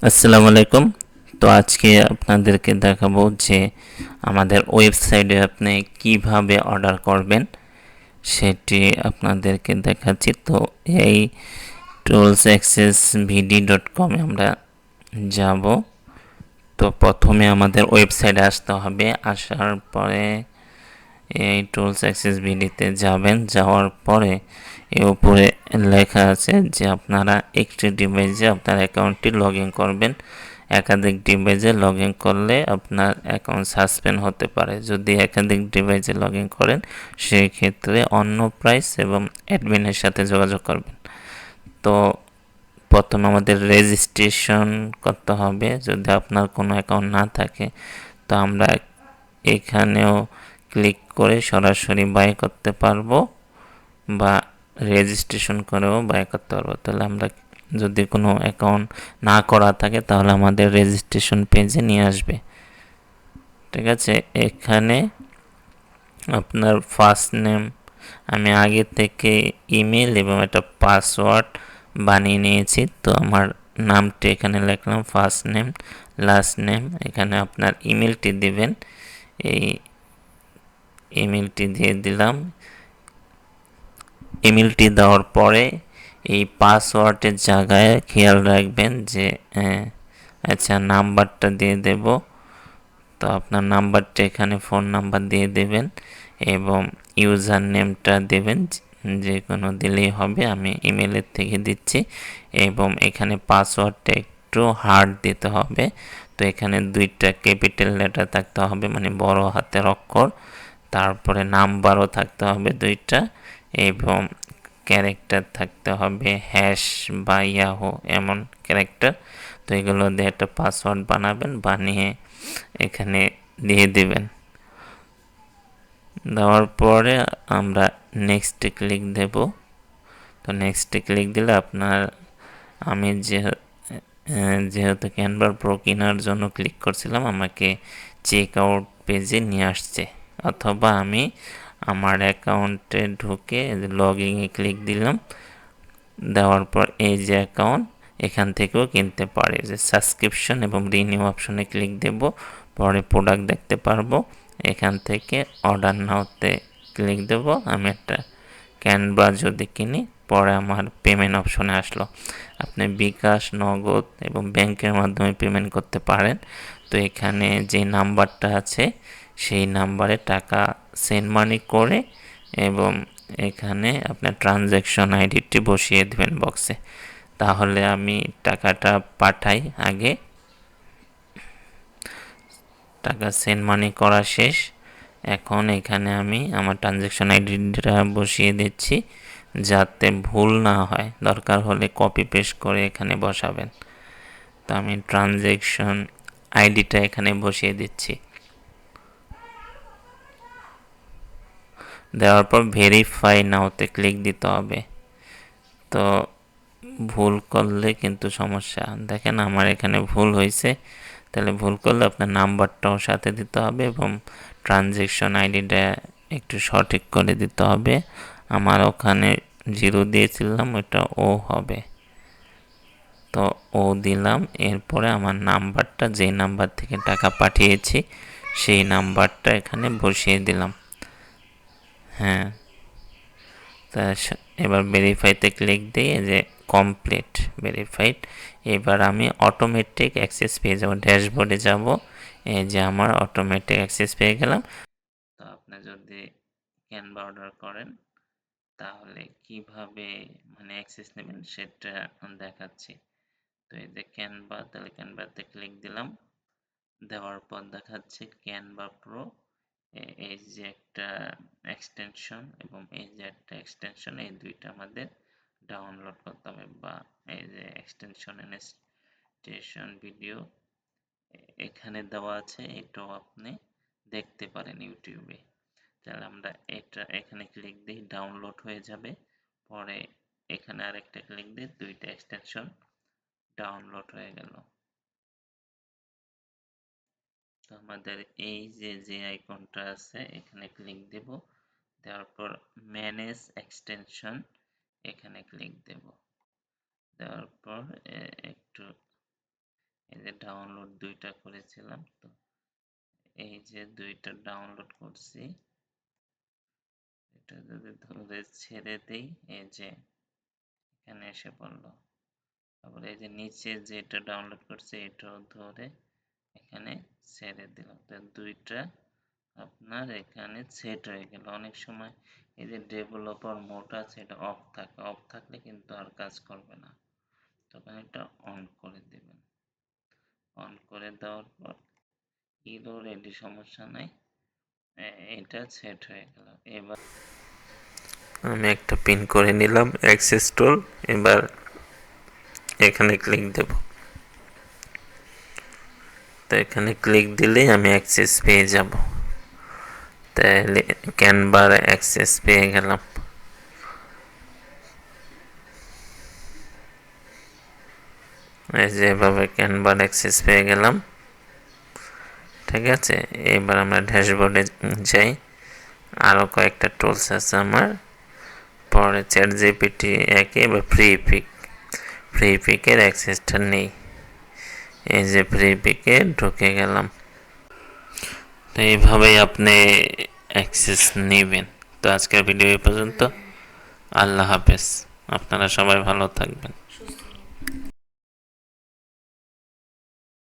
আসসালামু আলাইকুম। তো আজকে আপনাদেরকে দেখাবো যে আমাদের ওয়েবসাইটে আপনি কিভাবে অর্ডার করবেন সেটি আপনাদেরকে দেখাচ্ছি। তো এই toolsaccessvd.com-এ আমরা যাব। তো প্রথমে আমাদের ওয়েবসাইটে আসতে হবে। আসার পরে এই টুলস অ্যাক্সেস ভিডিতে যাবেন। যাওয়ার পরে এর উপরে লেখা আছে যে আপনারা একটি ডিভাইসে আপনার অ্যাকাউন্টটি লগ ইন করবেন। একাধিক ডিভাইসে লগ ইন করলে আপনার অ্যাকাউন্ট সাসপেন্ড হতে পারে। যদি একাধিক ডিভাইসে লগ ইন করেন সেই ক্ষেত্রে অন্য প্রাইস এবং অ্যাডমিনের সাথে যোগাযোগ করবেন। তো প্রথমে আমাদের রেজিস্ট্রেশন করতে হবে যদি আপনার কোনো অ্যাকাউন্ট না থাকে। তো আমরা এখানেও ক্লিক করে সরাসরি বাই করতে পারবো বা রেজিস্ট্রেশন করেও বাই করতে পারবো। তাহলে আমরা যদি কোনো অ্যাকাউন্ট না করা থাকে তাহলে আমাদের রেজিস্ট্রেশন পেজে নিয়ে আসবে। ঠিক আছে, এখানে আপনার ফার্স্ট নেম আমি আগে থেকে ইমেল এবং একটা পাসওয়ার্ড বানিয়ে নিয়েছি। তো আমার নামটি এখানে লিখলাম ফার্স্ট নেম, লাস্ট নেম। এখানে আপনার ইমেলটি দিবেন। এই ইমেলটি দিয়ে দিলাম। ইমেলটি দেওয়ার পরে এই পাসওয়ার্ডের জায়গায় খেয়াল রাখবেন যে আচ্ছা নাম্বারটা দিয়ে দেব। তো আপনার নাম্বারটা এখানে ফোন নাম্বার দিয়ে দেবেন এবং ইউজার নেমটা দেবেন, যে কোনো দিলেই হবে। আমি ইমেলের থেকে দিচ্ছি এবং এখানে পাসওয়ার্ডটা একটু হার্ড দিতে হবে। তো এখানে দুইটা ক্যাপিটাল লেটার থাকতে হবে, মানে বড় হাতের অক্ষর। তারপরে নাম্বারও থাকতে হবে দুইটা এবং ক্যারেক্টার থাকতে হবে হ্যাশ বা ইয়াহো এমন ক্যারেক্টার। তো এগুলো দিয়ে একটা পাসওয়ার্ড বানাবেন, বানিয়ে এখানে দিয়ে দিবেন। দেওয়ার পরে আমরা নেক্সটে ক্লিক দেব। তো নেক্সটে ক্লিক দিলে আপনার আমি যেহেতু ক্যানভা প্রো কেনার জন্য ক্লিক করছিলাম, আমাকে চেক আউট পেজে নিয়ে আসছে। অথবা আমি আমার অ্যাকাউন্টে ঢুকে লগ ইনে ক্লিক দিলাম। দেওয়ার পর এই যে অ্যাকাউন্ট, এখান থেকেও কিনতে পারে। যে সাবস্ক্রিপশন এবং রিনিউ অপশনে ক্লিক দেব, পরে প্রোডাক্ট দেখতে পারবো। এখান থেকে অর্ডার নাওতে ক্লিক দেব। আমি একটা ক্যানভা যদি কিনি, পরে আমার পেমেন্ট অপশনে আসলো। আপনি বিকাশ, নগদ এবং ব্যাংকের মাধ্যমে পেমেন্ট করতে পারেন। তো এখানে যে নাম্বারটা আছে সেই নাম্বারে টাকা সেন্ড মানি করে এবং এখানে আপনার ট্রানজ্যাকশন আইডিটি বসিয়ে দেবেন বক্সে। তাহলে আমি টাকাটা পাঠাই। আগে টাকা সেন্ড মানি করা শেষ। এখন এখানে আমি আমার ট্রানজ্যাকশন আইডিটা বসিয়ে দিচ্ছি যাতে ভুল না হয়। দরকার হলে কপি পেস্ট করে এখানে বসাবেন। তো আমি ট্রানজ্যাকশন আইডিটা এখানে বসিয়ে দিচ্ছি। দেওয়ার পর ভেরিফাই নাওতে ক্লিক দিতে হবে। তো ভুল করলে কিন্তু সমস্যা। দেখেন আমার এখানে ভুল হয়েছে। তাহলে ভুল করলে আপনার নাম্বারটাও সাথে দিতে হবে এবং ট্রানজ্যাকশন আইডিটা একটু সঠিক করে দিতে হবে। আমার ওখানে 0 দিয়েছিলাম, ওটা ও হবে। তো ও দিলাম। এরপরে আমার নাম্বারটা, যেই নাম্বার থেকে টাকা পাঠিয়েছি সেই নাম্বারটা এখানে বসিয়ে দিলাম। হ্যাঁ, তা এবার ভেরিফাইতে ক্লিক দিয়ে যে কমপ্লিট ভেরিফাইড। এবার আমি অটোমেটিক অ্যাক্সেস পেয়ে যাব, ড্যাশবোর্ডে যাব। এই যে আমার অটোমেটিক অ্যাক্সেস পেয়ে গেলাম। তো আপনি যদি ক্যানভা অর্ডার করেন তাহলে কিভাবে মানে অ্যাক্সেস নেবেন সেটা দেখাচ্ছি। তো এই যে ক্যানভা, তাহলে ক্যানভাতে ক্লিক দিলাম। দেওয়ার পর দেখাচ্ছে ক্যানভা প্রো। এই যে একটা এক্সটেনশন এবং এই যে একটা এক্সটেনশন, এই দুইটা আমাদের ডাউনলোড করতে হবে। বা এই যে এক্সটেনশন ইনস্টেশন ভিডিও এখানে দেওয়া আছে, এটাও আপনি দেখতে পারেন ইউটিউবে। তাহলে আমরা এটা এখানে ক্লিক দিই, ডাউনলোড হয়ে যাবে। পরে এখানে আরেকটা ক্লিক দিই, দুইটা এক্সটেনশন ডাউনলোড হয়ে গেল। তো আমাদের এই যে আইকনটা আছে এখানে ক্লিক দেব। দেওয়ার পর ম্যানেজ এক্সটেনশন এখানে ক্লিক দেব। দেওয়ার পর একটু যে ডাউনলোড 2টা করেছিলাম, তো এই যে 2টা ডাউনলোড করছি, এটা যদি ধরে ছেড়ে দেই, এই যে এখানে এসে পড়লো। তারপরে এই যে নিচে যেটা ডাউনলোড করছি এটাও ধরে এখানে ছেড়ে দিলাম, তো 2টা আপনার এখানে সেট হয়ে গেল। অনেক সময় এই যে ডেভেলপার মোড আছে এটা অফ থাকে, অফ থাকলে কিন্তু আর কাজ করবে না, তখন এটা অন করে দেবেন। অন করে দেওয়ার পর ইরো রেডি, সমস্যা নাই, এটা সেট হয়ে গেল। এবার আমি একটা পিন করে নিলাম অ্যাক্সেস টুল, এবার এখানে ক্লিক দেব। তো এখানে ক্লিক দিলেই আমি অ্যাক্সেস পেয়ে যাব। তাহলে ক্যানভার অ্যাক্সেস পেয়ে গেলাম। এই যে এভাবে ক্যানভার অ্যাক্সেস পেয়ে গেলাম। ঠিক আছে, এবার আমরা ড্যাশবোর্ডে যাই। আরও কয়েকটা টুলস আছে আমার। পরে চ্যাটজিপিটি একে বা ফ্রি পিকের অ্যাক্সেসটা নেই। এই যে ফ্রি পিকে ঢুকে গেলাম। তো এইভাবেই আপনি অ্যাক্সেস নেবেন। তো আজকের ভিডিও এই পর্যন্ত। আল্লাহ হাফেজ, আপনারা সবাই ভালো থাকবেন।